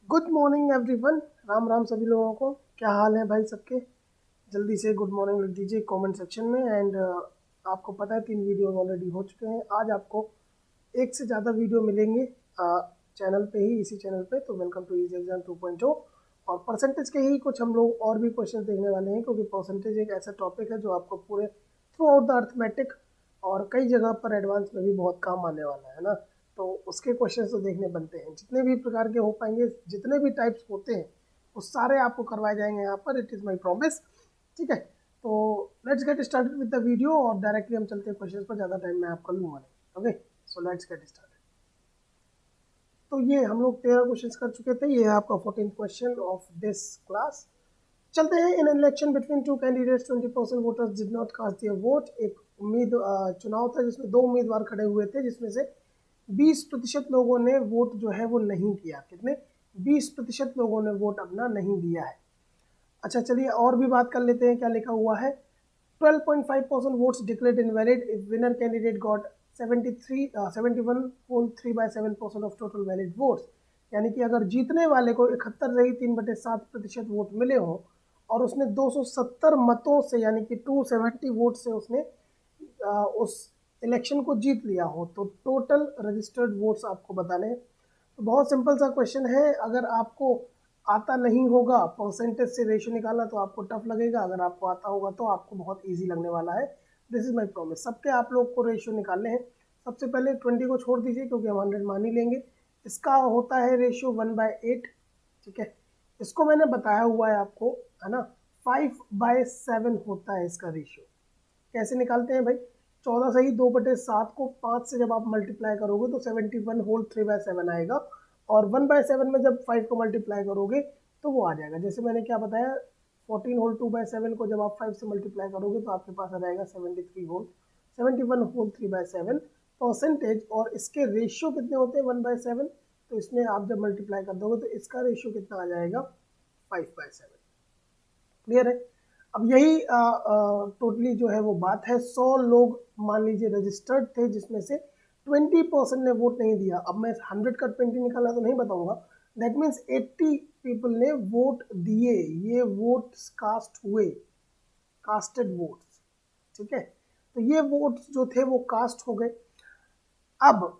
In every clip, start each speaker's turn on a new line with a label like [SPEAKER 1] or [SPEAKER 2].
[SPEAKER 1] Good morning everyone. Ram Ram सभी लोगों को। क्या हाल है भाई सबके? जल्दी से गुड मॉर्निंग लिख दीजिए कमेंट सेक्शन में। एंड आपको पता है 3 वीडियोस ऑलरेडी हो चुके हैं। आज आपको एक से ज़्यादा वीडियो मिलेंगे चैनल पे ही, इसी चैनल पे। तो वेलकम टू इजी एग्जाम 2.0। और परसेंटेज के ही कुछ हम लोग और भी क्वेश्चन देखने वाले हैं, क्योंकि परसेंटेज एक ऐसा टॉपिक है जो आपको पूरे थ्रू आउट द अर्थमेटिक और कई जगह पर एडवांस में भी बहुत काम आने वाला है ना। तो उसके क्वेश्चंस तो देखने बनते हैं, जितने भी प्रकार के हो पाएंगे, जितने भी टाइप्स होते हैं वो सारे आपको करवाए जाएंगे यहाँ पर। It is my promise. ठीक है, तो let's get started with the video और डायरेक्टली हम चलते हैं क्वेश्चंस पर। ज़्यादा टाइम मैं आपका लूँगा नहीं। Okay, so let's get started. तो ये हम लोग 13 क्वेश्चंस कर चुके थे। ये है आपका 14th question of this class. चलते हैं। In election between two candidates 20% voters did not cast their vote. एक चुनाव था जिसमें 2 उम्मीदवार खड़े हुए थे, जिसमें से 20% लोगों ने वोट जो है वो नहीं किया। कितने? 20% लोगों ने वोट अपना नहीं दिया है। अच्छा, चलिए और भी बात कर लेते हैं। क्या लिखा हुआ है? 12.5% votes declared invalid if winner candidate got 71.3/7% of total valid votes। यानी कि अगर जीतने वाले को 71.3/7% वोट मिले हो और उसने 270 मतों से, यानी कि 270 वोट से उसने उस इलेक्शन को जीत लिया हो, तो टोटल रजिस्टर्ड वोट्स आपको बताने हैं। तो बहुत सिंपल सा क्वेश्चन है। अगर आपको आता नहीं होगा परसेंटेज से रेशियो निकालना तो आपको टफ लगेगा, अगर आपको आता होगा तो आपको बहुत इजी लगने वाला है। This is my promise. सबके आप लोग को रेशियो निकालने हैं। सबसे पहले 20 को छोड़ दीजिए, क्योंकि हम 100 मान ही लेंगे। इसका होता है रेशियो 1/8। ठीक है, इसको मैंने बताया हुआ है आपको, है ना। 5/7 होता है इसका रेशियो। कैसे निकालते हैं भाई? 14 से ही 2/7 को 5 से जब आप मल्टीप्लाई करोगे तो 71 होल 3/7 आएगा। और 1/7 में जब 5 को मल्टीप्लाई करोगे तो वो आ जाएगा। जैसे मैंने क्या बताया, 14 होल 2/7 को जब आप 5 से मल्टीप्लाई करोगे तो आपके पास आ जाएगा 71 होल 3/7 परसेंटेज। और इसके रेशियो कितने होते हैं? 1/7। तो इसमें आप जब मल्टीप्लाई कर दोगे तो इसका रेशियो कितना आ जाएगा? 5/7। क्लियर है? अब यही टोटली जो है वो बात है। 100 लोग मान लीजिए रजिस्टर्ड थे, जिसमें से 20% ने वोट नहीं दिया। अब मैं 100 का 20 निकाला तो नहीं बताऊंगा। दैट मीन्स 80 पीपल ने वोट दिए। ये वोट्स कास्ट हुए, कास्टेड वोट्स। ठीक है, तो ये वोट्स जो थे वो कास्ट हो गए। अब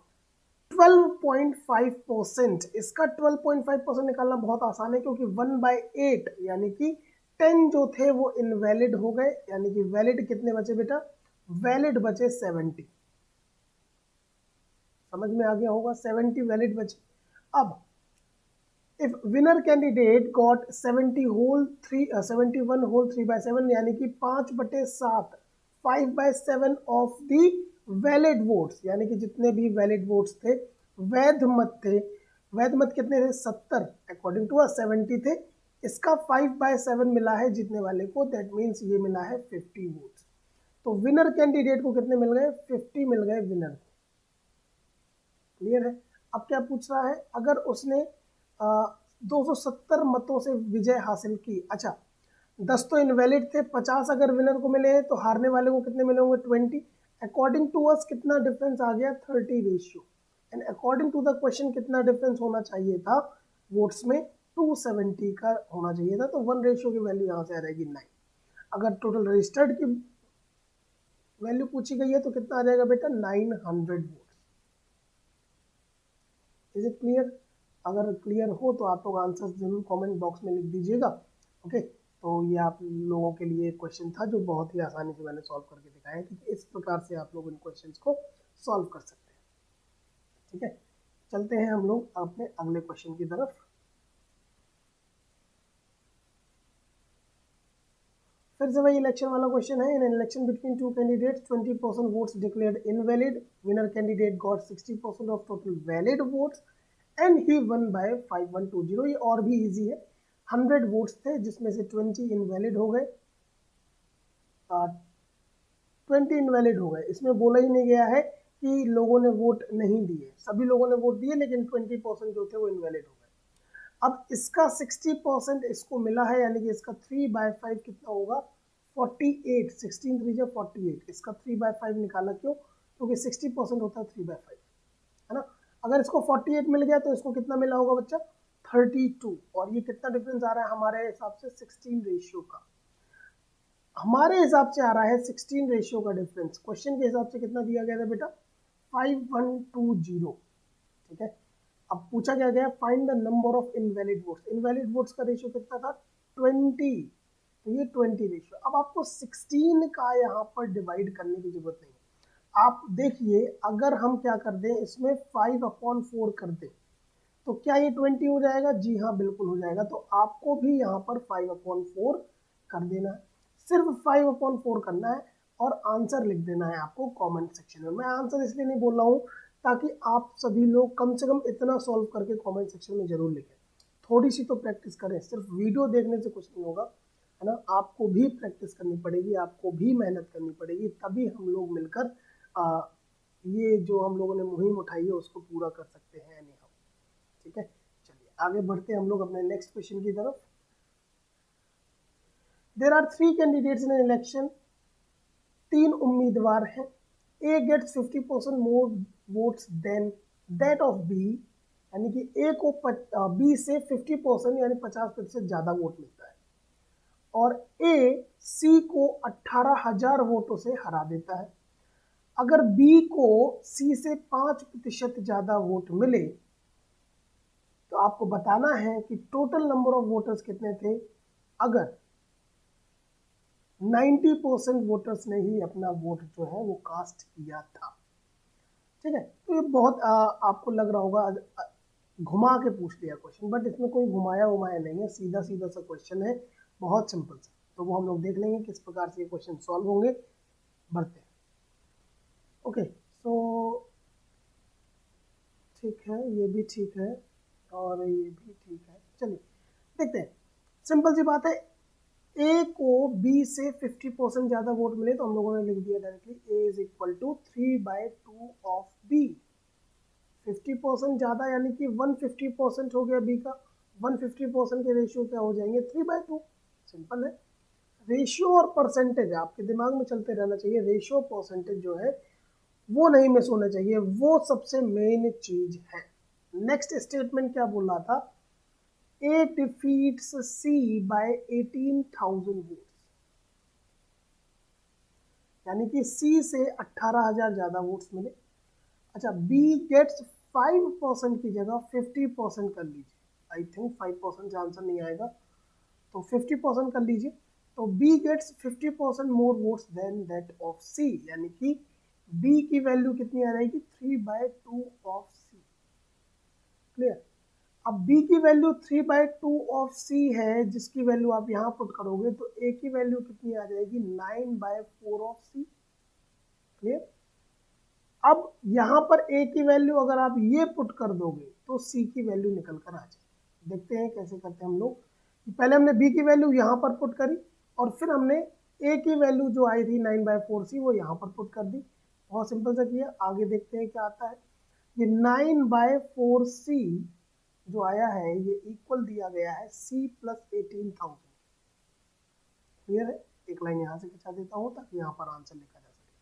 [SPEAKER 1] 12.5%, इसका 12.5% निकालना बहुत आसान है, क्योंकि 1/8 यानी कि 10 जो थे वो इनवैलिड हो गए। यानी कि वैलिड कितने बचे बेटा? वैलिड बचे 70। समझ में आ गया होगा? 70 वैलिड बचे। अब if winner candidate got 71 whole 3/7, यानी कि 5/7, 5/7 ऑफ दी वैलिड वोट्स, यानी कि जितने भी वैलिड वोट्स थे, वैध मत थे। वैध मत कितने थे? 70। अकॉर्डिंग टू 70 थे। इसका 5/7 मिला है जीतने वाले को। दैट मीन्स ये मिला है 50 वोट्स। तो विनर कैंडिडेट को कितने मिल गए? 50 मिल गए विनर को। क्लियर है? अब क्या पूछ रहा है? अगर उसने 270 मतों से विजय हासिल की। अच्छा, 10 तो इनवैलिड थे, 50 अगर विनर को मिले तो हारने वाले को कितने मिले होंगे? 20। अकॉर्डिंग टू अस कितना डिफरेंस आ गया? 30 ratio. And according to the question कितना डिफरेंस होना चाहिए था वोट्स में? 270 का होना चाहिए था। तो 1 की वैल्यू यहाँ से आ जाएगी 9। अगर टोटल रजिस्टर्ड की वैल्यू पूछी गई है तो कितना आ जाएगा बेटा? 900 वोट। Is it clear? अगर क्लियर हो तो आप लोग आंसर जरूर कमेंट बॉक्स में लिख दीजिएगा। ओके, तो ये आप लोगों के लिए क्वेश्चन था जो बहुत ही आसानी से मैंने सॉल्व करके दिखाया कि इस प्रकार से आप लोग इन क्वेश्चंस को सॉल्व कर सकते हैं। ठीक है, चलते हैं हम लोग अपने अगले क्वेश्चन की तरफ। फिर से वही इलेक्शन वाला क्वेश्चन है। In election between two candidates 20% votes declared invalid. Winner candidate got 60% of total valid votes and he won by 5120। ये और भी इजी है। 100 वोट्स थे, जिसमें से 20 इनवैलिड हो गए, 20 इनवैलिड हो गए। इसमें बोला ही नहीं गया है कि लोगों ने वोट नहीं दिए। सभी लोगों ने वोट दिए, लेकिन 20% जो थे वो इनवैलिड हो गए। अब इसका 60% इसको मिला है, यानी कि इसका 3/5 कितना होगा? 48। 16 3 48। इसका 3/5 निकाला। क्यों? क्योंकि 60% होता है 3/5, है ना। अगर इसको 48 मिल गया तो इसको कितना मिला होगा बच्चा? 32 और ये कितना डिफरेंस आ रहा है हमारे हिसाब से 16 रेशियो का, हमारे हिसाब से आ रहा है 16 रेशियो का डिफरेंस। क्वेश्चन के हिसाब से कितना दिया गया था बेटा 5120, ठीक है। अब पूछा क्या गया find the number of invalid votes, invalid votes का रेशियो कितना था 20, तो ये 20 रेशियो। अब आपको 16 का यहाँ पर डिवाइड करने की जरूरत नहीं है। आप देखिए अगर हम क्या कर दें इसमें 5/4 कर दें तो क्या ये 20 हो जाएगा, जी हाँ बिल्कुल हो जाएगा। तो आपको भी यहाँ पर 5/4 कर देना है, सिर्फ 5/4 करना है और आंसर लिख देना है आपको कमेंट सेक्शन में। मैं आंसर इसलिए नहीं बोल रहा हूँ ताकि आप सभी लोग कम से कम इतना सॉल्व करके कमेंट सेक्शन में जरूर लिखें, थोड़ी सी तो प्रैक्टिस करें, सिर्फ वीडियो देखने से कुछ नहीं होगा, है ना। आपको भी प्रैक्टिस करनी पड़ेगी, आपको भी मेहनत करनी पड़ेगी, तभी हम लोग मिलकर ये जो हम लोगों ने मुहिम उठाई है उसको पूरा कर सकते हैं। ठीक है, चलिए आगे बढ़ते हैं हम लोग अपने नेक्स्ट क्वेश्चन की तरफ। There are 3 candidates in election, 3 उम्मीदवार हैं। A gets 50% more votes than that of B, यानी कि ए को बी से 50% यानी 50% ज्यादा वोट मिलता है, और ए सी को 18,000 वोटों से हरा देता है। अगर बी को सी से 5% ज्यादा वोट मिले तो आपको बताना है कि टोटल नंबर ऑफ वोटर्स कितने थे अगर 90% वोटर्स ने ही अपना वोट जो है वो कास्ट किया था। ठीक है, तो ये बहुत आपको लग रहा होगा घुमा के पूछ लिया क्वेश्चन, बट इसमें कोई घुमाया नहीं है, सीधा सीधा सा क्वेश्चन है, बहुत सिंपल सा। तो वो हम लोग देख लेंगे किस प्रकार से ये क्वेश्चन सॉल्व होंगे। बढ़ते हैं। ओके, सो ठीक है, ये भी ठीक है और ये भी ठीक है। चलिए देखते हैं, सिंपल सी बात है। ए को बी से 50% ज्यादा वोट मिले तो हम लोगों ने लिख दिया directly A is equal to 3/2 of B. 50% ज्यादा यानी कि 150% हो गया बी का, 150% के रेशियो क्या हो जाएंगे 3/2। सिंपल है, रेशियो और परसेंटेज आपके दिमाग में चलते रहना चाहिए। रेशियो परसेंटेज जो है वो नहीं मिस होना चाहिए, वो सबसे मेन चीज है। नेक्स्ट स्टेटमेंट क्या बोल रहा था, A defeats C by 18,000 votes, यानी कि C से 18,000 ज्यादा वोट्स मिले। अच्छा, B gets 5% की जगह 50% कर लीजिए, आई थिंक 5% आंसर नहीं आएगा तो 50% कर लीजिए। तो B gets 50% more votes than that of C, यानी कि B की वैल्यू कितनी आ जाएगी 3/2 ऑफ C। क्लियर। अब B की वैल्यू 3/2 ऑफ C है, जिसकी वैल्यू आप यहाँ पुट करोगे तो A की वैल्यू कितनी आ जाएगी 9/4 ऑफ C। क्लियर। अब यहाँ पर A की वैल्यू अगर आप ये पुट कर दोगे तो C की वैल्यू निकल कर आ जाएगी। देखते हैं कैसे करते हैं हम लोग। पहले हमने B की वैल्यू यहाँ पर पुट करी और फिर हमने A की वैल्यू जो आई थी 9/4 C वो यहाँ पर पुट कर दी। बहुत सिंपल सा किया। आगे देखते हैं क्या आता है। ये 9/4 C जो आया है ये इक्वल दिया गया है C प्लस 18,000। क्लियर है, एक लाइन यहाँ से खिंचा देता हूँ ताकि यहाँ पर आंसर लिखा जा सके।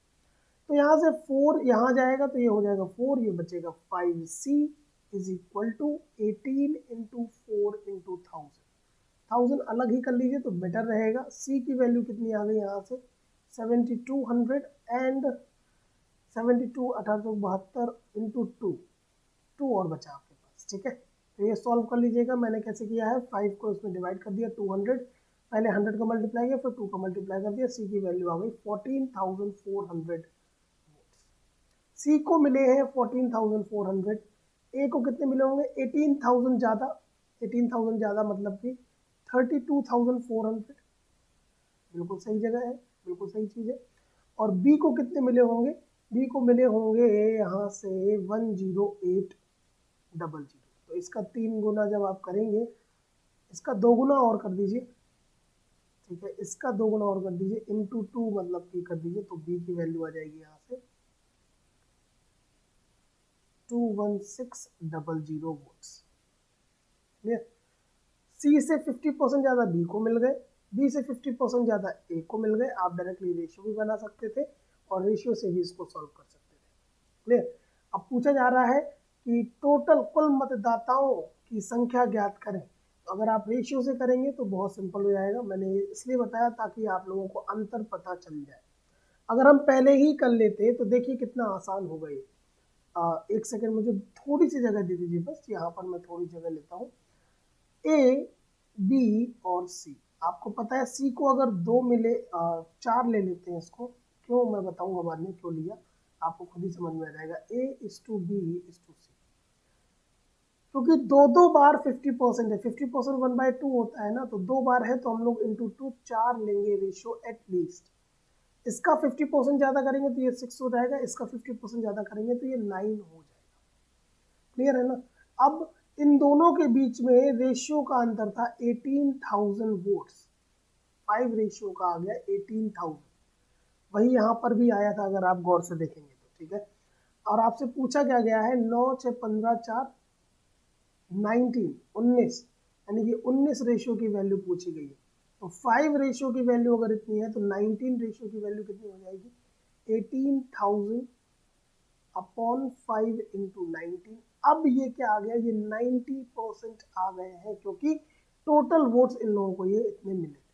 [SPEAKER 1] तो यहाँ से 4 यहाँ जाएगा तो ये हो जाएगा 4, ये बचेगा 5C is equal to 18 into 4 into 1000 अलग ही कर लीजिए तो बेटर रहेगा। C की वैल्यू कितनी आ गई यहाँ से 7200 एंड 72 1872 इंटू 2 और बचा आपके पास। ठीक है, तो ये सॉल्व कर लीजिएगा। मैंने कैसे किया है 5 को इसमें डिवाइड कर दिया 200, पहले 100 का मल्टीप्लाई किया फिर 2 का मल्टीप्लाई कर दिया। C की वैल्यू आ गई 14,400 C को मिले हैं 14,400, A को कितने मिले होंगे 18,000 ज़्यादा, 18,000 ज़्यादा मतलब कि 32,400। बिल्कुल सही जगह है, बिल्कुल सही चीज़ है। और B को कितने मिले होंगे, B को मिले होंगे यहाँ से 10800। तो इसका 3 गुना जब आप करेंगे, इसका 2 गुना और कर दीजिए। ठीक है, इसका 2 गुना और कर दीजिए इंटू 2 मतलब कि कर दीजिए तो B की वैल्यू आ जाएगी यहाँ से 21600 वोट्स। क्लियर। C से 50% ज़्यादा B को मिल गए, B से 50% ज़्यादा A को मिल गए। आप डायरेक्टली रेशियो भी बना सकते थे और रेशियो से भी इसको सॉल्व कर सकते थे। क्लियर। अब पूछा जा रहा है कि टोटल कुल मतदाताओं की संख्या ज्ञात करें। तो अगर आप रेशियो से करेंगे तो बहुत सिंपल हो जाएगा। मैंने ये इसलिए बताया ताकि आप लोगों को अंतर पता चल जाए। अगर हम पहले ही कर लेते तो देखिए कितना आसान हो गई। एक सेकंड मुझे थोड़ी सी जगह दे दीजिए, बस यहाँ पर मैं थोड़ी जगह लेता हूँ। ए, बी और सी, आपको पता है सी को अगर 2 मिले 4 ले लेते हैं इसको, क्यों मैं बताऊंगा बाद में क्यों लिया, आपको खुद ही समझ में आ जाएगा। A:B:C, क्योंकि दो बार 50% है, 50% 1/2 होता है ना, तो 2 बार है तो हम लोग इंटू 2 4 लेंगे रेशियो एटलीस्ट। इसका 50% ज्यादा करेंगे तो ये 6 हो जाएगा, इसका 50% ज्यादा करेंगे तो ये 9 हो जाएगा। क्लियर है ना। अब इन दोनों के बीच में रेशियो का अंतर था 18,000 वोट्स, 5 रेशियो का आ गया 18,000। वही यहाँ पर भी आया था अगर आप गौर से देखेंगे तो, ठीक है। और आपसे पूछा क्या गया है, 9 6 15 4 19, यानी कि 19 रेशियो की वैल्यू पूछी गई है। तो 5 रेशियो की वैल्यू अगर इतनी है तो 19 रेशियो की वैल्यू कितनी हो जाएगी, 18,000 अपॉन 5 इंटू 19। अब ये क्या आ गया, ये 90% आ गए हैं, क्योंकि टोटल वोट्स इन लोगों को ये इतने मिले थे।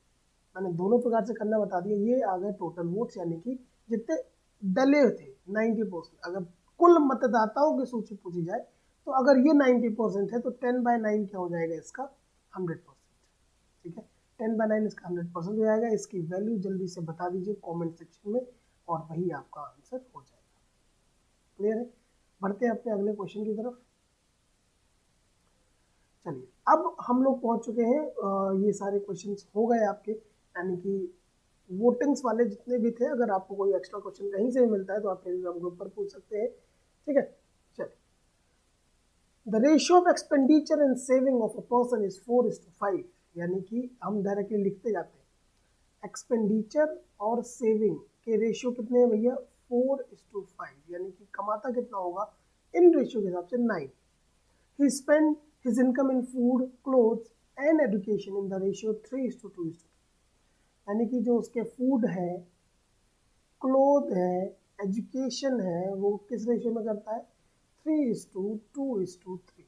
[SPEAKER 1] मैंने दोनों प्रकार से करना बता दिया। ये आ गए टोटल वोट्स, यानी कि जितने डले थे 90%। अगर कुल मतदाताओं की सूची पूछी जाए तो अगर ये 90% है तो 10/9 क्या हो जाएगा इसका, 100%। ठीक है, 10/9 इसका 100% हो जाएगा। इसकी वैल्यू जल्दी से बता दीजिए कमेंट सेक्शन में और वही आपका आंसर हो जाएगा। क्लियर है। बढ़ते हैं अपने अगले क्वेश्चन की तरफ। चलिए, अब हम लोग पहुंच चुके हैं, ये सारे क्वेश्चंस हो गए आपके, यानी कि वोटिंग्स वाले जितने भी थे। अगर आपको कोई एक्स्ट्रा क्वेश्चन कहीं से भी मिलता है तो आप टेलीग्राम ग्रुप पर पूछ सकते हैं। ठीक है, चलिए। The ratio of expenditure and saving of a person is 4:5, यानी कि हम डायरेक्टली लिखते जाते हैं एक्सपेंडिचर और सेविंग के रेशियो कितने हैं भैया, 4:5, यानी कि कमाता कितना होगा इन रेशियो के हिसाब से 9। He spent his income in food, clothes and education in the ratio 3:2, यानी कि जो उसके फूड है, क्लोथ है, एजुकेशन है, वो किस रेशियो में करता है, 3:2:3।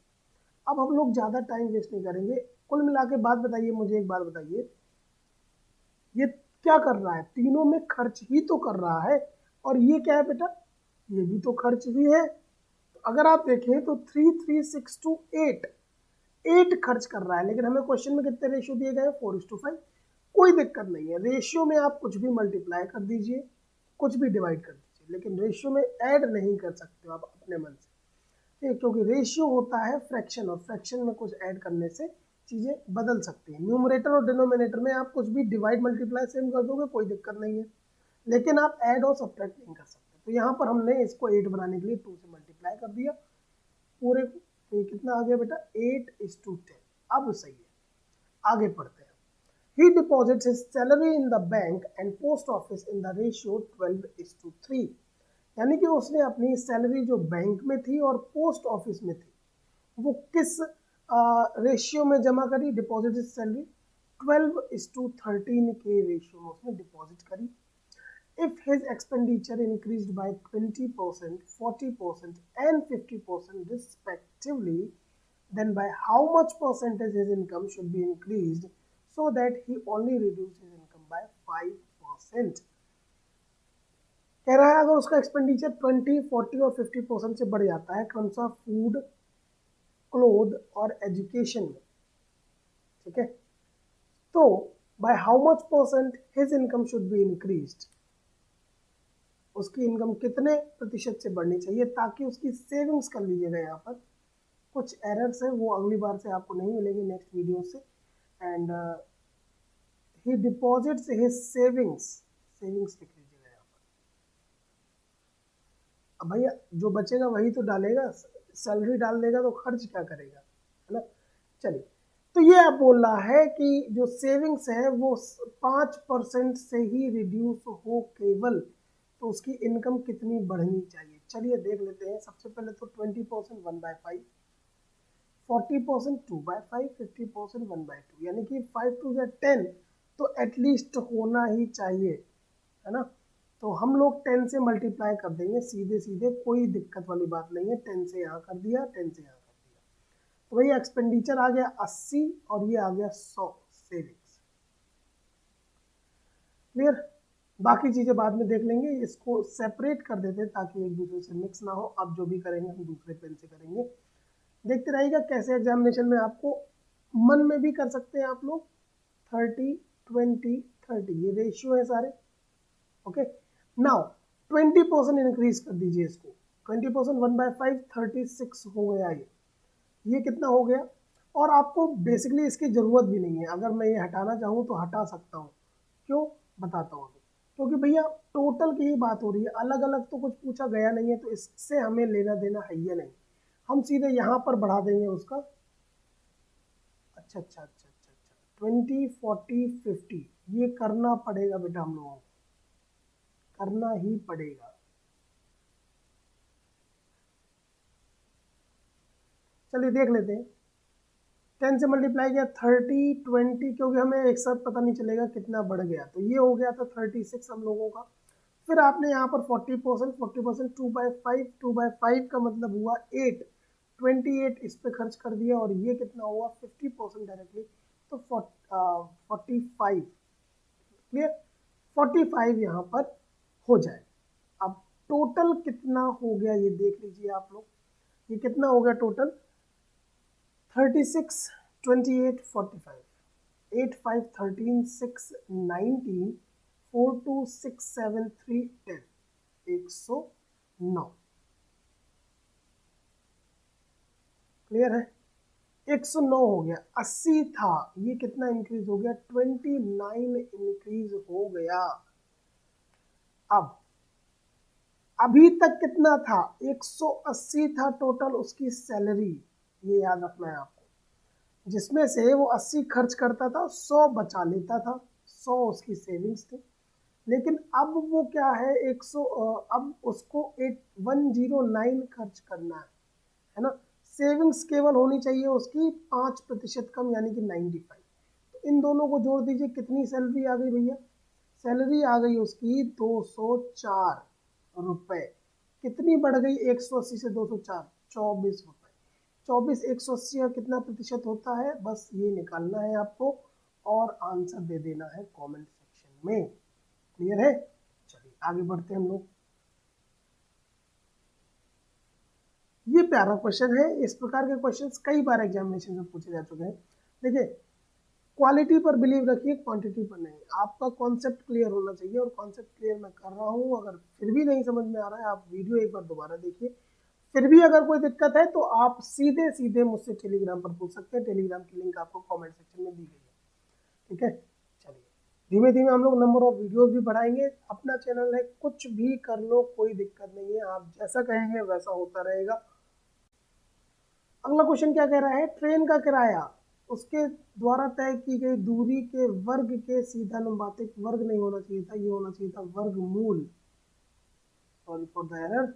[SPEAKER 1] अब हम लोग ज़्यादा टाइम वेस्ट नहीं करेंगे। कुल मिला के बात बताइए, मुझे एक बात बताइए, ये क्या कर रहा है, तीनों में खर्च ही तो कर रहा है। और ये क्या है बेटा, ये भी तो खर्च ही है। तो अगर आप देखें तो 3 3 6 2 8 खर्च कर रहा है, लेकिन हमें क्वेश्चन में कितने रेशियो दिए गए, 4:5। कोई दिक्कत नहीं है, रेशियो में आप कुछ भी मल्टीप्लाई कर दीजिए, कुछ भी डिवाइड कर दीजिए, लेकिन रेशियो में ऐड नहीं कर सकते हो आप अपने मन से, ठीक है, क्योंकि रेशियो होता है फ्रैक्शन, और फ्रैक्शन में कुछ ऐड करने से चीज़ें बदल सकती हैं। न्यूमरेटर और डिनोमिनेटर में आप कुछ भी डिवाइड मल्टीप्लाई सेम कर दोगे, कोई दिक्कत नहीं है, लेकिन आप ऐड और सब्ट्रैक्ट नहीं कर सकते। तो यहाँ पर हमने इसको 8 बनाने के लिए 2 से मल्टीप्लाई कर दिया पूरे को, तो ये कितना आ गया बेटा, 8:10। अब सही है, आगे पढ़ते हैं। He deposits his salary in the bank and post office in the ratio 12:3, यानी कि उसने अपनी सैलरी जो बैंक में थी और पोस्ट ऑफिस में थी वो किस रेशियो में जमा करी, डिपॉजिट सैलरी 12:13 के रेशियो में उसने डिपॉजिट करी। If his expenditure increased by 20%, 40% and 50% respectively, then by how much percentage his income should be increased so that he only reduces his income by 5%। कह रहा है अगर उसका एक्सपेंडिचर 20, 40 और 50% से बढ़ जाता है कौन सा, फूड, क्लोथ और एजुकेशन में, ठीक है, तो by how much percent his income should be increased, उसकी इनकम कितने प्रतिशत से बढ़नी चाहिए, ताकि उसकी सेविंग्स कर लीजिएगा। यहाँ पर कुछ एरर्स है, वो अगली बार से आपको नहीं मिलेंगे, नेक्स्ट वीडियो से। And he deposits his savings लिख लीजिएगा यहाँ पर। अब भैया जो बचेगा वही तो डालेगा, सैलरी डाल देगा तो खर्च क्या करेगा, है ना। चलिए, तो ये आप बोल रहा है कि जो सेविंग्स है वो 5% से ही रिड्यूस हो केवल, तो उसकी इनकम कितनी बढ़नी चाहिए। चलिए देख लेते हैं। सबसे पहले तो 20% 1/5, 40% 2/5, 50% 1/2, यानी कि 5 2 10 तो एटलीस्ट होना ही चाहिए, है ना। तो हम लोग 10 से मल्टीप्लाई कर देंगे सीधे सीधे, कोई दिक्कत वाली बात नहीं है। 10 से यहाँ कर दिया, 10 से यहाँ कर दिया, वही एक्सपेंडिचर आ गया 80 और ये आ गया 100 सेविंग्स। क्लियर? बाकी चीजें बाद में देख लेंगे, इसको सेपरेट कर देते हैं ताकि एक दूसरे से मिक्स ना हो। अब जो भी करेंगे हम दूसरे पेन से करेंगे। देखते रहिएगा कैसे एग्जामिनेशन में आपको मन में भी कर सकते हैं आप लोग। 30 20 30 ये रेशियो है सारे। ओके, नाउ 20% इंक्रीज कर दीजिए इसको। 20% 1/5 36 हो गया ये कितना हो गया। और आपको बेसिकली इसकी जरूरत भी नहीं है, अगर मैं ये हटाना चाहूँ तो हटा सकता हूँ। क्यों, बताता हूँ अभी। क्योंकि भैया टोटल की ही बात हो रही है, अलग अलग तो कुछ पूछा गया नहीं है, तो इससे हमें लेना देना है ये नहीं। हम सीधे यहाँ पर बढ़ा देंगे उसका। अच्छा अच्छा अच्छा अच्छा अच्छा 20 40 50 ये करना पड़ेगा बेटा, हम लोगों को करना ही पड़ेगा। चलिए देख लेते हैं। 10 से मल्टीप्लाई किया 30 20, क्योंकि हमें एक साथ पता नहीं चलेगा कितना बढ़ गया, तो ये हो गया था 36 हम लोगों का। फिर आपने यहाँ पर 40% 2/5 2/5 का मतलब हुआ 8 28 इस पे खर्च कर दिया, और ये कितना हुआ 50% डायरेक्टली, तो 45। क्लियर? 45 यहाँ पर हो जाए। अब टोटल कितना हो गया ये देख लीजिए आप लोग। ये कितना हो गया टोटल 36 28 45 8 5 13 6 19 4 2 6 7 3 10 109। क्लियर है? 109 हो गया। 80 था, ये कितना इंक्रीज हो गया 29 इंक्रीज हो गया। अब अभी तक कितना था 180 था टोटल उसकी सैलरी, ये याद रखना है आपको। जिसमें से वो 80 खर्च करता था, 100 बचा लेता था, 100 उसकी सेविंग्स थी। लेकिन अब वो क्या है 100, अब उसको 109 खर्च करना है ना। सेविंग्स केवल होनी चाहिए उसकी 5% कम, यानी कि 95। तो इन दोनों को जोड़ दीजिए, कितनी सैलरी आ गई भैया? सैलरी आ गई उसकी 204 रुपए। कितनी बढ़ गई 180 से 204? 24 रुपए। 24 180 का कितना प्रतिशत होता है, बस ये निकालना है आपको और आंसर दे देना है कमेंट सेक्शन में। क्लियर है? चलिए आगे बढ़ते हैं हम लोग। ये प्यारा क्वेश्चन है। इस प्रकार के क्वेश्चंस कई बार एग्जामिनेशन में पूछे जा चुके हैं। देखिए, क्वालिटी पर बिलीव रखिए, क्वांटिटी पर नहीं। आपका कॉन्सेप्ट क्लियर होना चाहिए, और कॉन्सेप्ट क्लियर मैं कर रहा हूँ। अगर फिर भी नहीं समझ में आ रहा है, आप वीडियो एक बार दोबारा देखिए। फिर भी अगर कोई दिक्कत है तो आप सीधे सीधे मुझसे टेलीग्राम पर पूछ सकते हैं। टेलीग्राम की लिंक आपको कमेंट सेक्शन में दी गई है। ठीक है, चलिए धीमे धीमे हम लोग नंबर ऑफ वीडियोस भी बढ़ाएंगे। अपना चैनल है, कुछ भी कर लो कोई दिक्कत नहीं है, आप जैसा कहेंगे वैसा होता रहेगा। अगला क्वेश्चन क्या कह रहा है? ट्रेन का किराया उसके द्वारा तय की गई दूरी के वर्ग के सीधानुपातिक, वर्ग नहीं होना चाहिए था, ये होना चाहिए था वर्गमूल, sorry for the error,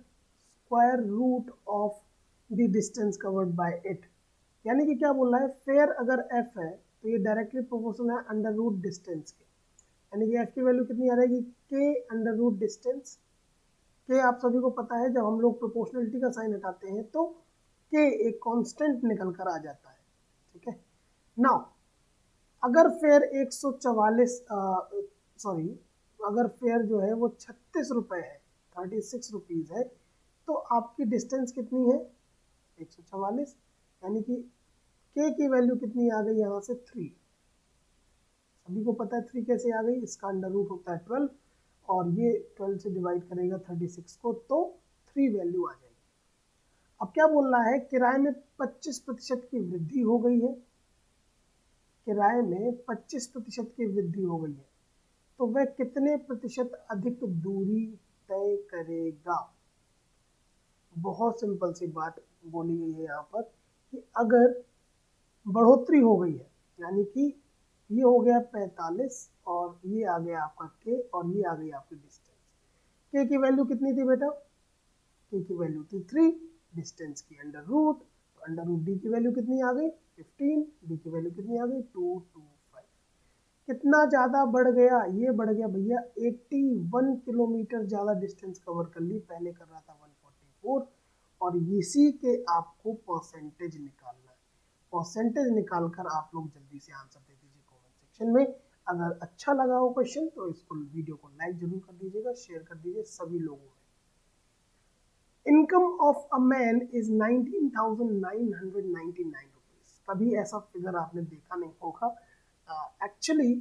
[SPEAKER 1] square root of the distance covered by it. यानी कि क्या बोल रहा है, फेयर अगर एफ है तो ये डायरेक्टली प्रोपोर्शनल है अंडर रूट डिस्टेंस के। यानी कि एफ की वैल्यू कितनी आ रहेगी, के अंडर रूट डिस्टेंस। के आप सभी को पता है, जब हम लोग प्रोपोर्शनलिटी का साइन हटाते हैं तो के एक कांस्टेंट निकल कर आ जाता है। ठीक है, नाउ अगर फेयर 144 सॉरी अगर फेयर जो है वो 36 रुपए है, 36 रुपीज है, तो आपकी डिस्टेंस कितनी है 144। यानी कि के की वैल्यू कितनी आ गई यहाँ से 3। सभी को पता है 3 कैसे आ गई, इसका अंडर रूट होता है 12, और ये 12 से डिवाइड करेगा 36 को, तो 3 वैल्यू आ जाएगी। अब क्या बोल रहा है, किराए में 25% की वृद्धि हो गई है। किराए में 25% की वृद्धि हो गई है, तो वह कितने प्रतिशत अधिक दूरी तय करेगा? बहुत सिंपल सी बात बोली गई है यहाँ पर कि अगर बढ़ोतरी हो गई है, यानी कि ये हो गया 45 और ये आ गया आपका के, और ये आ गई आपकी डिस्टेंस। के की वैल्यू कितनी थी बेटा? के की वैल्यू थी 3, डिस्टेंस की अंडर रूट, तो अंडर रूट डी की वैल्यू कितनी आ गई 15, डी की वैल्यू कितनी आ गई 225। कितना ज़्यादा बढ़ गया? ये बढ़ गया भैया 81 किलोमीटर ज़्यादा डिस्टेंस कवर कर ली। पहले कर रहा था 144, और इसी के आपको परसेंटेज निकालना है। परसेंटेज निकाल कर आप लोग जल्दी से आंसर दे दीजिए कमेंट सेक्शन में। अगर अच्छा लगा हो क्वेश्चन तो इसको वीडियो को लाइक जरूर कर दीजिएगा, शेयर कर दीजिए सभी लोगों में। Income of a man is 19,999 rupees. कभी ऐसा फिगर आपने देखा नहीं होगा। एक्चुअली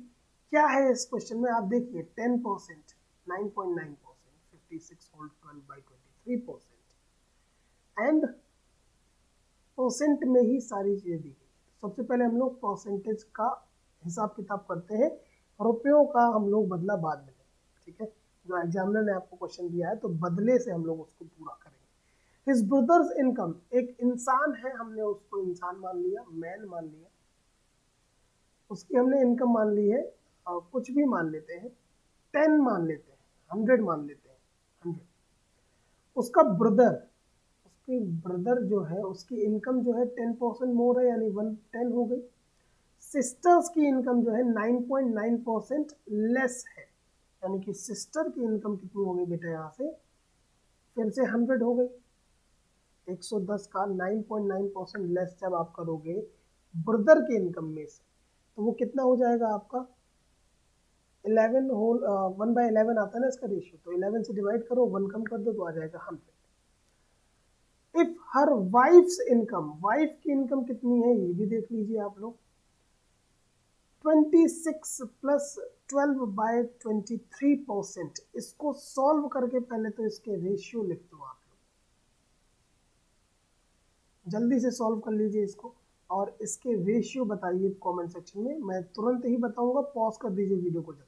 [SPEAKER 1] क्या है इस क्वेश्चन में, आप देखिए 10%, 9.9%, 56 होल 12 by 23% एंड परसेंट में ही सारी चीजें दी गई। सबसे पहले हम लोग परसेंटेज का हिसाब किताब करते हैं, रुपयों का हम लोग बदला बाद में लेंगे, ठीक है। जो एग्जामिनर ने आपको क्वेश्चन दिया है तो बदले से हम लोग उसको पूरा करेंगे। हिज ब्रदर्स इनकम, एक इंसान है, हमने उसको इंसान मान लिया, मैन मान लिया, उसकी हमने इनकम मान ली है, और कुछ भी मान लेते हैं, 10 मान लेते हैं, 100 मान लेते हैं, 100। उसका ब्रदर, उसकी ब्रदर जो है उसकी इनकम जो है 10% मोर है, यानी 110 हो गई। सिस्टर्स की इनकम जो है 9.9% लेस है, यानी कि सिस्टर की इनकम कितनी हो गई बेटा, यहाँ से फिर से 100 हो गई। 110 का 9.9% लेस जब आप करोगे ब्रदर के इनकम में से, तो वो कितना हो जाएगा आपका 11 होल 1/11 आता है ना इसका रेशियो, तो 11 से डिवाइड करो, 1 कम कर दो तो आ जाएगा 100। If her wife's income, wife की इनकम कितनी है ये भी देख लीजिए आप लोग, 26 प्लस 12/23%। इसको सॉल्व करके पहले तो इसके रेशियो लिख दो आप लोग, जल्दी से सॉल्व कर लीजिए इसको और इसके रेशियो बताइए कमेंट सेक्शन में। मैं तुरंत ही बताऊंगा, पॉज कर दीजिए वीडियो को, जल्दी से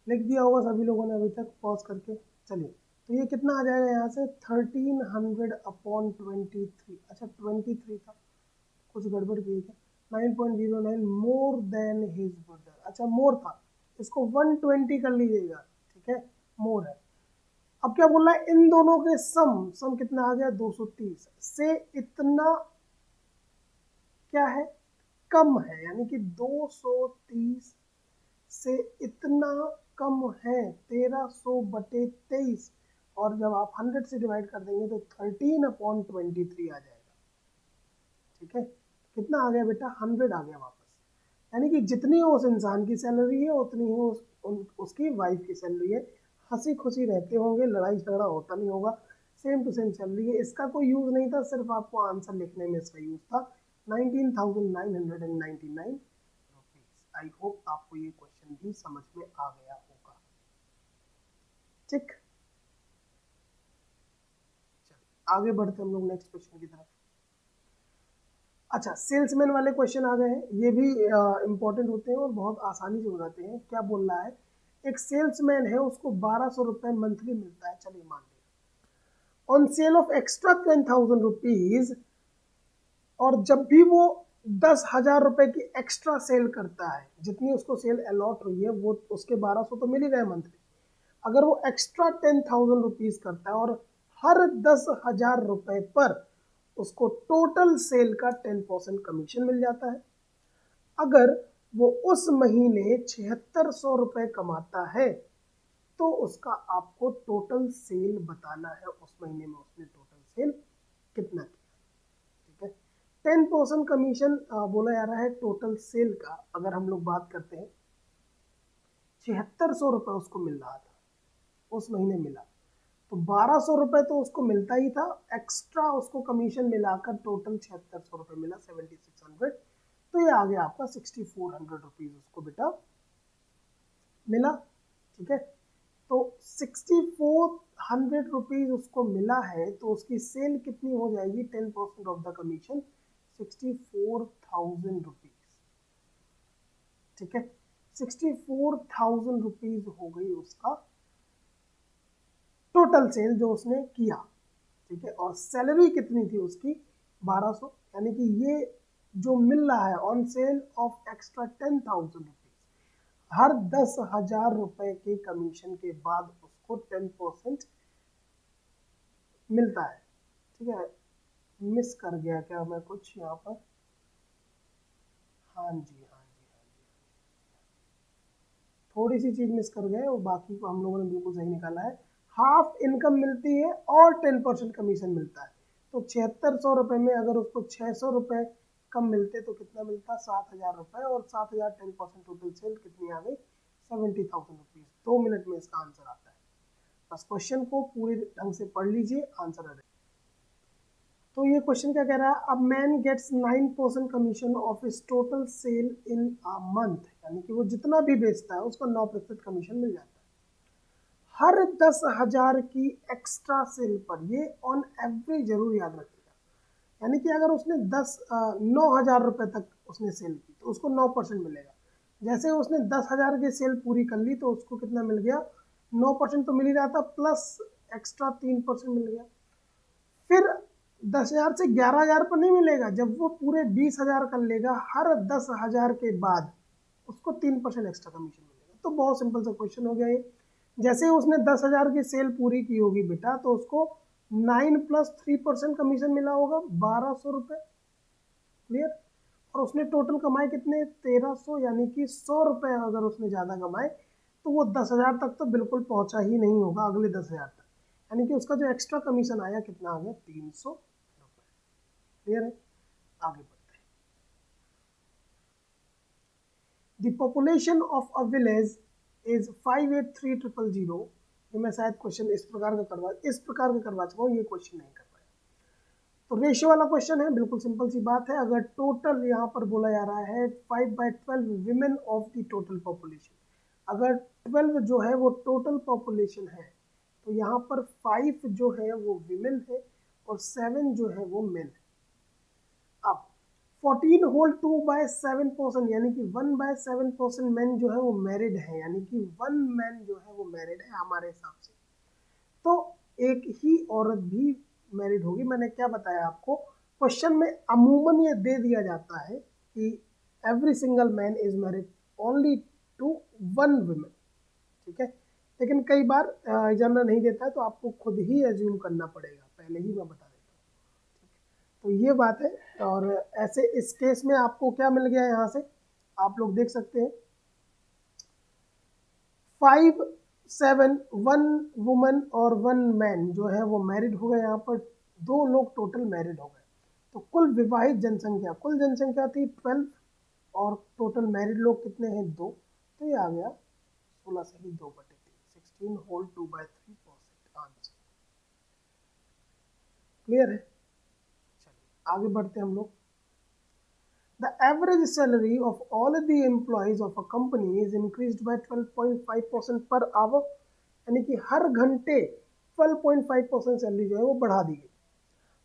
[SPEAKER 1] लिख दिया होगा सभी लोगों ने अभी तक पॉज करके। चलिए तो ये कितना आ जाएगा यहाँ से 1300/23। अच्छा 23 था, कुछ गड़बड़ की क्या, 9.09 मोर देन हिज ब्रदर। अच्छा मोर था, इसको 120 कर लीजिएगा, ठीक है, मोर है। अब क्या बोल रहा है, इन दोनों के सम कितना आ गया 230 से इतना क्या है कम है, यानी कि 230 से इतना कम है 1300/23, और जब आप 100 से डिवाइड कर देंगे तो 13/23 आ जाएगा, ठीक है। कितना आ गया बेटा 100 आ गया वापस, यानी कि जितनी उस इंसान की सैलरी है उतनी ही उसकी वाइफ की सैलरी है। हंसी खुशी रहते होंगे, लड़ाई झगड़ा होता नहीं होगा, सेम टू सेम सैलरी है। इसका कोई यूज नहीं था, सिर्फ आपको आंसर लिखने में इसका यूज था, 19,999 रुपीज। आई होप आपको ये क्वेश्चन भी समझ में आ गया होगा, ठीक। चलिए आगे बढ़ते हम लोग नेक्स्ट क्वेश्चन की तरफ। अच्छा सेल्समैन वाले क्वेश्चन आ गए हैं, ये भी इंपॉर्टेंट होते हैं और बहुत आसानी से हो जाते हैं। क्या बोल रहा है, एक सेल्समैन है, उसको 1200 रुपए मंथली मिलता है, चलिए मान लिया, on sale of extra 10,000 rupees, और जब भी वो 10,000 रुपए की एक्स्ट्रा सेल करता है, जितनी उसको सेल अलॉट हुई है वो उसके 1200 तो मिल ही गए मंथली, अगर वो एक्स्ट्रा 10,000 रुपीज करता है और हर 10,000 रुपए पर उसको टोटल सेल का 10% कमीशन मिल जाता है। अगर वो उस महीने 7600 रुपए कमाता है तो उसका आपको टोटल सेल बताना है, उस महीने में उसने टोटल सेल कितना किया, ठीक है। 10% कमीशन बोला जा रहा है टोटल सेल का। अगर हम लोग बात करते हैं 7600 रुपए उसको मिल रहा था, उस महीने मिला, तो 1200 रुपए तो उसको मिलता ही था, एक्स्ट्रा उसको कमीशन मिलाकर टोटल 7600 रुपए मिला, 7600। तो ये आ गया आपका 6400 रुपीज उसको बेटा मिला, ठीक है। तो 6400 रुपीज उसको मिला है, तो उसकी सेल कितनी हो जाएगी, 10% ऑफ द कमीशन 64,000 रुपीज, ठीक है। 64,000 रुपीज हो गई उसका टोटल सेल जो उसने किया, ठीक है। और सैलरी कितनी थी उसकी 1200, यानी कि ये जो मिल रहा है on sale of extra 10,000 rupees, हर 10,000 रुपए के कमीशन के बाद उसको 10% मिलता है, ठीक है। मिस कर गया क्या मैं कुछ यहाँ पर, हाँ जी हाँ जी हाँ जी, थोड़ी सी चीज मिस कर गए, और बाकी को हम लोगों ने बिल्कुल सही निकाला है। हाफ इनकम मिलती है और 10% कमीशन मिलता है, तो 7600 रुपये में अगर उसको 600 रुपये कम मिलते तो कितना मिलता, 7000 रुपये, और 7000 10% टोटल सेल कितनी आ गई, 70,000 रुपीज़। 2 मिनट में इसका आंसर आता है। बस क्वेश्चन को पूरी ढंग से पढ़ लीजिए, आंसर आ जाए। तो ये क्वेश्चन क्या कह रहा है, अब मैन गेट्स 9% कमीशन ऑफ इस total sale in a month, यानी कि वो जितना भी बेचता है उसको 9% कमीशन मिल जाता है हर 10,000 की एक्स्ट्रा सेल पर। ये ऑन एवरेज जरूर याद रखिएगा, यानी कि अगर उसने 9,000 रुपये तक उसने सेल की तो उसको 9% मिलेगा। जैसे उसने 10,000 की सेल पूरी कर ली तो उसको कितना मिल गया, 9% तो मिल ही रहा था, प्लस एक्स्ट्रा 3% मिल गया। फिर 10,000 से 11,000 पर नहीं मिलेगा, जब वो पूरे 20,000 कर लेगा हर 10,000 के बाद उसको 3% एक्स्ट्रा कमीशन मिलेगा। तो बहुत सिंपल सा क्वेश्चन हो गया ये। जैसे ही उसने 10,000 की सेल पूरी की होगी बेटा, तो उसको 9 + 3% कमीशन मिला होगा, 1200 रुपये। क्लियर। और उसने टोटल कमाए कितने, 1300, यानी कि 100 रुपये अगर उसने ज़्यादा कमाए तो वो 10,000 तक तो बिल्कुल पहुंचा ही नहीं होगा, अगले 10,000 तक, यानी कि उसका जो एक्स्ट्रा कमीशन आया कितना आ गया, 300 रुपये। क्लियर है, आगे बढ़ते हैं। The population of a village is 583,000। ये मैं शायद क्वेश्चन इस प्रकार का करवा चुका हूँ, ये क्वेश्चन नहीं कर पाया। तो रेशियो वाला क्वेश्चन है, बिल्कुल सिंपल सी बात है। अगर टोटल यहाँ पर बोला जा रहा है 5/12 women of the total population, अगर 12 जो है वो टोटल पॉपुलेशन है, तो यहाँ पर 5 जो है वो विमेन है और 7 जो है वो मेन है। अब 14 होल 2/7%, यानी कि 1/7% मैन जो है वो मैरिड है, यानी कि 1 मैन जो है वो मैरिड है हमारे हिसाब से। तो एक ही औरत भी मैरिड होगी। मैंने क्या बताया आपको, क्वेश्चन में अमूमन ये दे दिया जाता है कि every single man is married only to 1 women, ठीक है। लेकिन कई बार एग्जामिनर नहीं देता है तो आपको खुद ही एज्यूम करना पड़ेगा, पहले ही मैं बता देता हूँ। तो ये बात है। और ऐसे इस केस में आपको क्या मिल गया, यहाँ से आप लोग देख सकते हैं 5, 7, 1 वुमन और 1 मैन जो है वो मैरिड हो गए। यहाँ पर 2 लोग टोटल मैरिड हो गए। तो कुल विवाहित जनसंख्या, कुल जनसंख्या थी 12 और टोटल मैरिड लोग कितने हैं, 2। तो ये आ गया 16 से ही 2/3, 16 होल 2/3% आंसर। क्लियर है, चलिए आगे बढ़ते हैं हम लोग। The average salary of all the employees of a company is increased by 12.5% per hour, यानी कि हर घंटे 12.5% सैलरी जो है वो बढ़ा दी गई।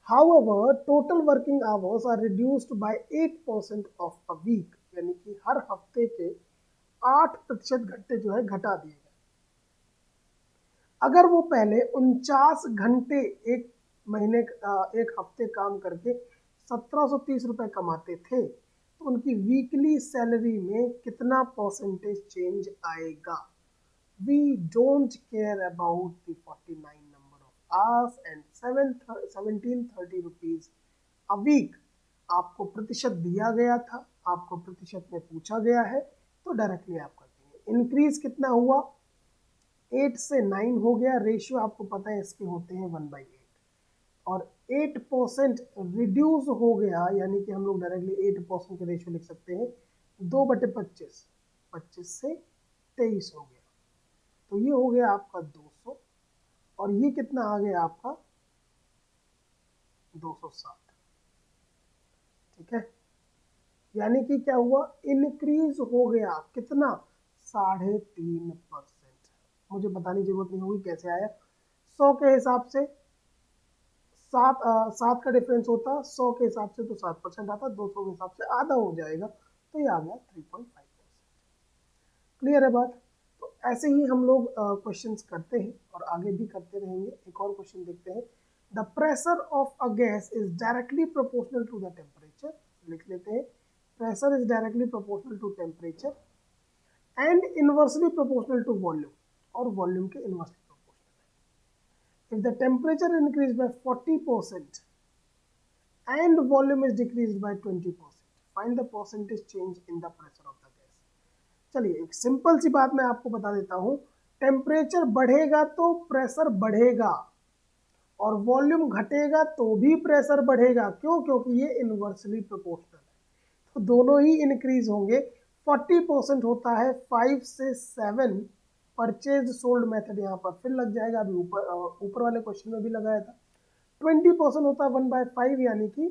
[SPEAKER 1] However, total working hours are reduced by 8% of a week, यानी कि हर हफ्ते के 8% घंटे जो है घटा दिए गए। अगर वो पहले 49 घंटे एक महीने एक हफ्ते काम करके 1730 रुपये कमाते थे, तो उनकी वीकली सैलरी में कितना परसेंटेज चेंज आएगा। We don't care about the 49 number of hours and 1730 rupees a week. आपको प्रतिशत दिया गया था, आपको प्रतिशत में पूछा गया है, तो डायरेक्टली आप कर देंगे। इंक्रीज कितना हुआ, 8 से 9 हो गया। रेशियो आपको पता है इसके होते हैं 1/8, और 8% रिड्यूस हो गया, यानी कि हम लोग डायरेक्टली 8% के रेशियो लिख सकते हैं, 2/25, 25 से 23 हो गया। तो ये हो गया आपका 200, और ये कितना आ गया आपका 260, ठीक है। यानी कि क्या हुआ, इंक्रीज हो गया कितना, 3.5%। मुझे बताने की जरूरत नहीं होगी कैसे आया। 100 के हिसाब से 7 का डिफरेंस होता, 100 के हिसाब से तो 7% आता, 200 के हिसाब से आधा हो जाएगा, तो ये आ गया 3.5%। क्लियर है बात। तो ऐसे ही हम लोग क्वेश्चंस करते हैं और आगे भी करते रहेंगे। एक और क्वेश्चन देखते हैं। The pressure of a gas is directly proportional to the temperature. लिख लेते हैं, pressure is directly proportional to temperature and inversely proportional to volume, और वॉल्यूम के इनवर्सली प्रोपोर्शनल है। If the temperature increase by 40% and volume is decreased by 20%, find the percentage change in the pressure of the gas। चलिए एक simple सी बात मैं आपको बता देता हूं, टेम्परेचर बढ़ेगा तो प्रेशर बढ़ेगा, और वॉल्यूम घटेगा तो भी प्रेशर बढ़ेगा। क्यों? क्योंकि ये इन्वर्सली प्रोपोर्शनल है, तो दोनों ही इंक्रीज होंगे। 40% होता है 5 से 7 परचेज सोल्ड मेथड, यहाँ पर फिर लग जाएगा, अभी ऊपर वाले क्वेश्चन में भी लगाया था। 20% होता है 1/5 यानी कि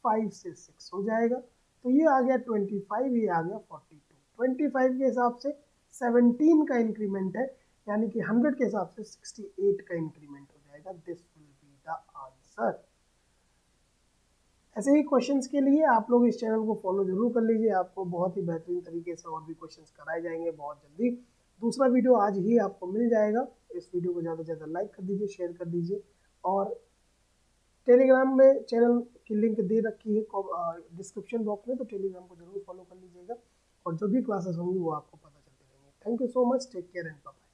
[SPEAKER 1] 5 से 6 हो जाएगा, तो ये आ गया 25, ये आ गया 42। 25 के हिसाब से 17 का इंक्रीमेंट है, यानी कि 100 के हिसाब से 68 का इंक्रीमेंट हो जाएगा। This will be the answer. ऐसे ही क्वेश्चंस के लिए आप लोग इस चैनल को फॉलो जरूर कर लीजिए, आपको बहुत ही बेहतरीन तरीके से और भी क्वेश्चंस कराए जाएंगे बहुत जल्दी। दूसरा वीडियो आज ही आपको मिल जाएगा। इस वीडियो को ज़्यादा से ज़्यादा लाइक कर दीजिए, शेयर कर दीजिए, और टेलीग्राम में चैनल की लिंक दे रखी है डिस्क्रिप्शन बॉक्स में, तो टेलीग्राम को जरूर फॉलो कर लीजिएगा, और जो भी क्लासेस होंगी वो आपको पता चलते रहेंगे। Thank you so much, take care and bye.